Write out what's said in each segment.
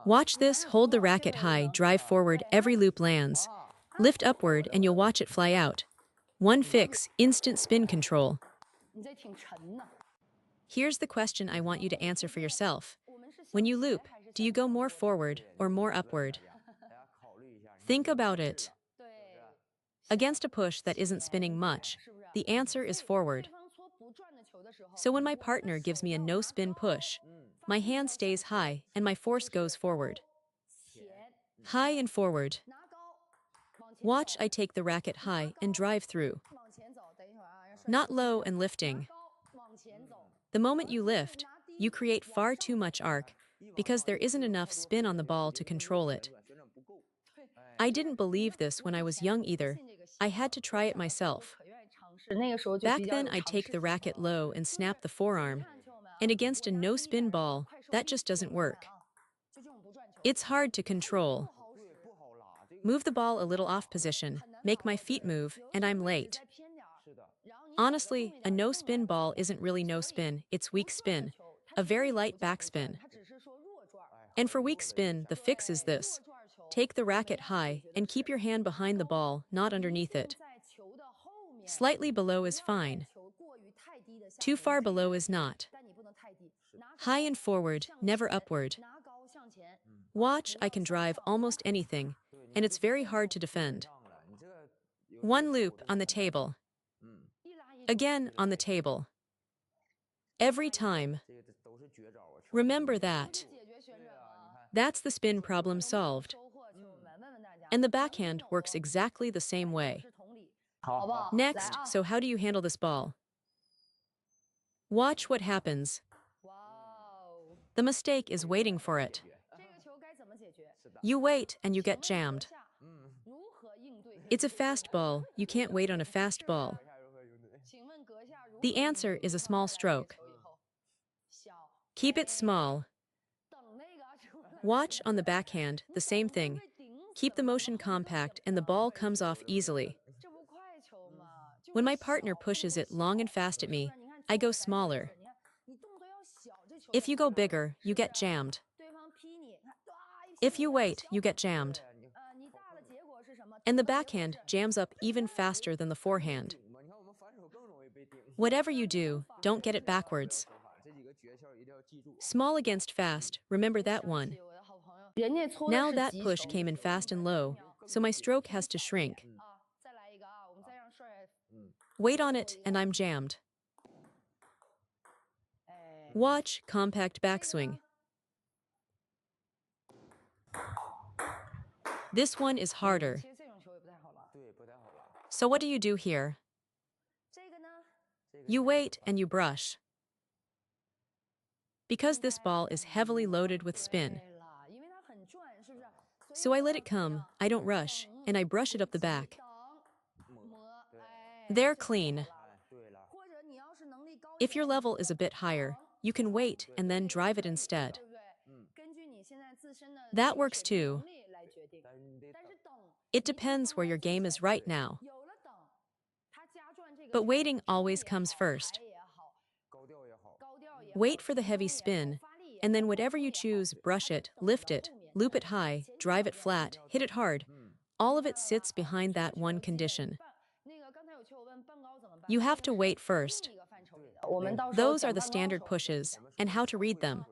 Watch this, hold the racket high, drive forward, every loop lands. Lift upward and you'll watch it fly out. One fix, instant spin control. Here's the question I want you to answer for yourself. When you loop, do you go more forward or more upward? Think about it. Against a push that isn't spinning much, the answer is forward. So when my partner gives me a no-spin push, my hand stays high and my force goes forward. High and forward. Watch I take the racket high and drive through. Not low and lifting. The moment you lift, you create far too much arc because there isn't enough spin on the ball to control it. I didn't believe this when I was young either. I had to try it myself. Back then, I'd take the racket low and snap the forearm, and against a no-spin ball, that just doesn't work. It's hard to control. Move the ball a little off position, make my feet move, and I'm late. Honestly, a no-spin ball isn't really no-spin, it's weak spin, a very light backspin. And for weak spin, the fix is this. Take the racket high and keep your hand behind the ball, not underneath it. Slightly below is fine. Too far below is not. High and forward, never upward. Watch, I can drive almost anything, and it's very hard to defend. One loop on the table. Again on the table. Every time. Remember that. That's the spin problem solved. And the backhand works exactly the same way. Next, so how do you handle this ball? Watch what happens. The mistake is waiting for it. You wait and you get jammed. It's a fast ball, you can't wait on a fast ball. The answer is a small stroke. Keep it small. Watch on the backhand, the same thing. Keep the motion compact and the ball comes off easily. When my partner pushes it long and fast at me, I go smaller. If you go bigger, you get jammed. If you wait, you get jammed. And the backhand jams up even faster than the forehand. Whatever you do, don't get it backwards. Small against fast, remember that one. Now that push came in fast and low, so my stroke has to shrink. Wait on it, and I'm jammed. Watch compact backswing. This one is harder. So what do you do here? You wait and you brush. Because this ball is heavily loaded with spin. So I let it come, I don't rush, and I brush it up the back. They're clean. If your level is a bit higher, you can wait and then drive it instead. That works too. It depends where your game is right now. But waiting always comes first. Wait for the heavy spin, and then whatever you choose, brush it, lift it, loop it high, drive it flat, hit it hard. All of it sits behind that one condition. You have to wait first. Those are the standard pushes, and how to read them.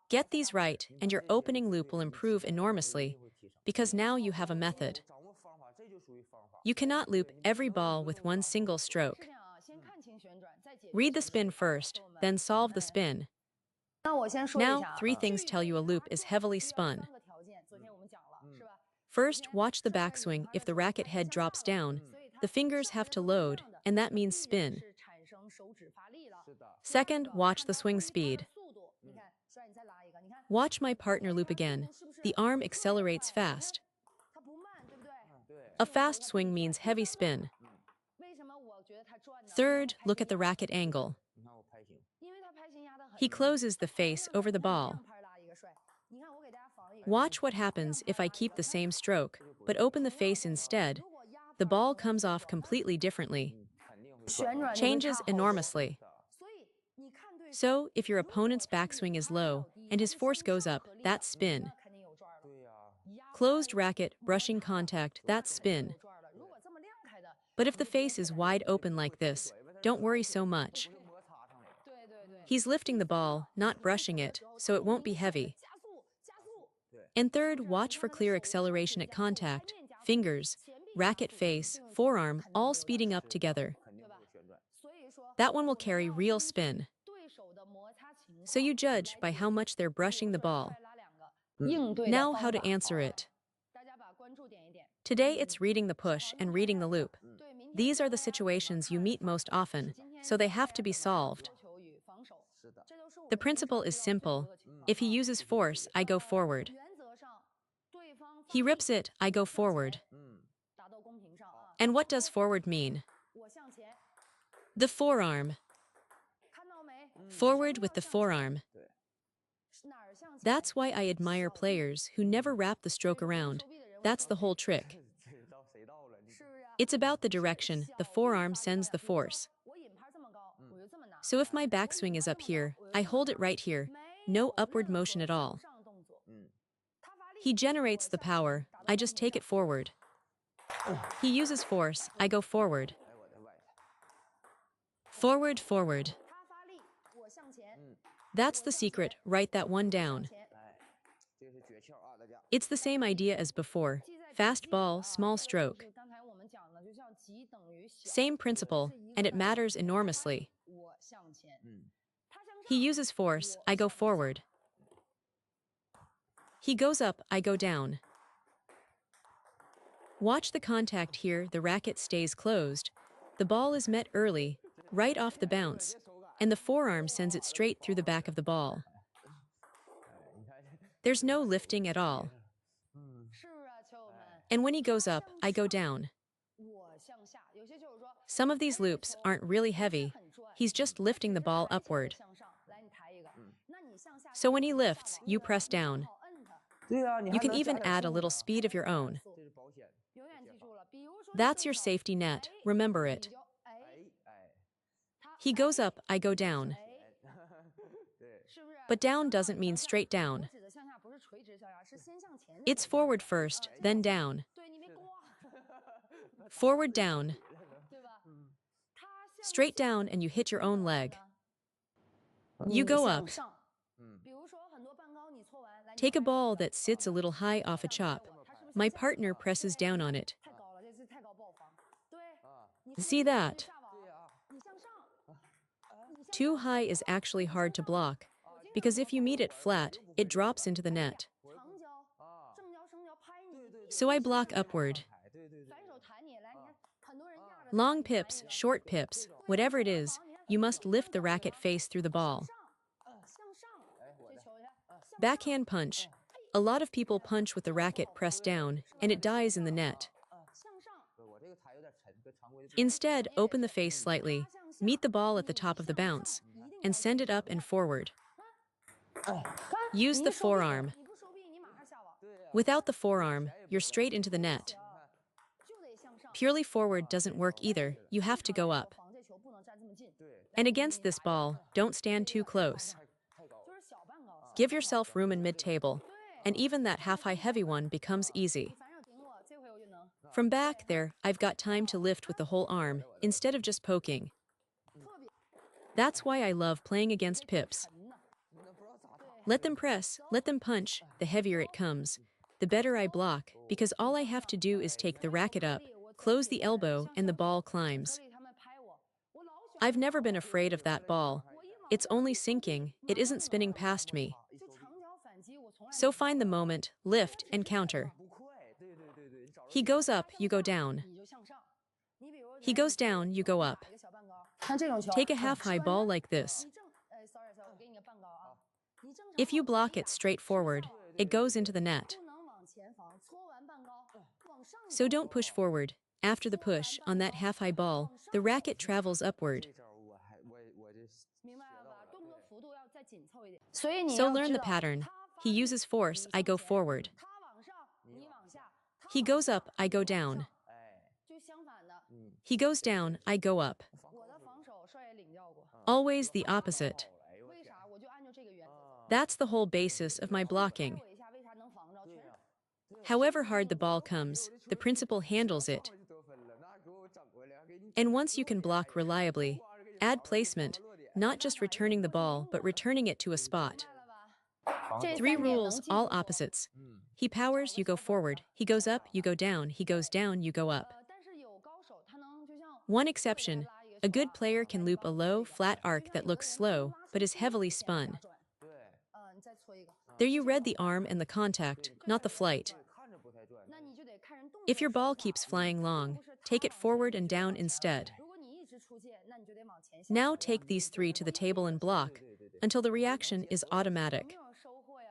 Get these right, and your opening loop will improve enormously, because now you have a method. You cannot loop every ball with one single stroke. Read the spin first, then solve the spin. Now, 3 things tell you a loop is heavily spun. First, watch the backswing. If the racket head drops down, the fingers have to load, and that means spin. Second, watch the swing speed. Watch my partner loop again. The arm accelerates fast. A fast swing means heavy spin. Third, look at the racket angle. He closes the face over the ball. Watch what happens if I keep the same stroke, but open the face instead. The ball comes off completely differently. Changes enormously. So, if your opponent's backswing is low, and his force goes up, that's spin. Closed racket, brushing contact, that's spin. But if the face is wide open like this, don't worry so much. He's lifting the ball, not brushing it, so it won't be heavy. And third, watch for clear acceleration at contact, fingers, racket face, forearm, all speeding up together. That one will carry real spin. So you judge by how much they're brushing the ball. Now how to answer it. Today it's reading the push and reading the loop. These are the situations you meet most often, so they have to be solved. The principle is simple. If he uses force, I go forward. He rips it, I go forward. And what does forward mean? The forearm. Forward with the forearm. That's why I admire players who never wrap the stroke around. That's the whole trick. It's about the direction the forearm sends the force. So if my backswing is up here, I hold it right here. No upward motion at all. He generates the power, I just take it forward. He uses force, I go forward. Forward, forward. That's the secret, write that one down. It's the same idea as before. Fast ball, small stroke. Same principle, and it matters enormously. He uses force, I go forward. He goes up, I go down. Watch the contact here, the racket stays closed. The ball is met early, right off the bounce, and the forearm sends it straight through the back of the ball. There's no lifting at all. And when he goes up, I go down. Some of these loops aren't really heavy. He's just lifting the ball upward. So when he lifts, you press down. You can even add a little speed of your own. That's your safety net, remember it. He goes up, I go down. But down doesn't mean straight down. It's forward first, then down. Forward down. Straight down and you hit your own leg. You go up. Take a ball that sits a little high off a chop. My partner presses down on it. See that? Too high is actually hard to block, because if you meet it flat, it drops into the net. So I block upward. Long pips, short pips, whatever it is, you must lift the racket face through the ball. Backhand punch. A lot of people punch with the racket pressed down, and it dies in the net. Instead, open the face slightly, meet the ball at the top of the bounce, and send it up and forward. Use the forearm. Without the forearm, you're straight into the net. Purely forward doesn't work either, you have to go up. And against this ball, don't stand too close. Give yourself room in mid-table, and even that half-high heavy one becomes easy. From back there, I've got time to lift with the whole arm, instead of just poking. That's why I love playing against pips. Let them press, let them punch, the heavier it comes. The better I block, because all I have to do is take the racket up, close the elbow, and the ball climbs. I've never been afraid of that ball. It's only sinking, it isn't spinning past me. So find the moment, lift, and counter. He goes up, you go down. He goes down, you go up. Take a half-high ball like this. If you block it straight forward, it goes into the net. So don't push forward. After the push, on that half-high ball, the racket travels upward. So learn the pattern. He uses force, I go forward. He goes up, I go down. He goes down, I go up. Always the opposite. That's the whole basis of my blocking. However hard the ball comes, the principal handles it. And once you can block reliably, add placement, not just returning the ball, but returning it to a spot. 3 rules, all opposites. He powers, you go forward. He goes up, you go down. He goes down, you go up. One exception, a good player can loop a low, flat arc that looks slow, but is heavily spun. There you read the arm and the contact, not the flight. If your ball keeps flying long, take it forward and down instead. Now take these 3 to the table and block, until the reaction is automatic.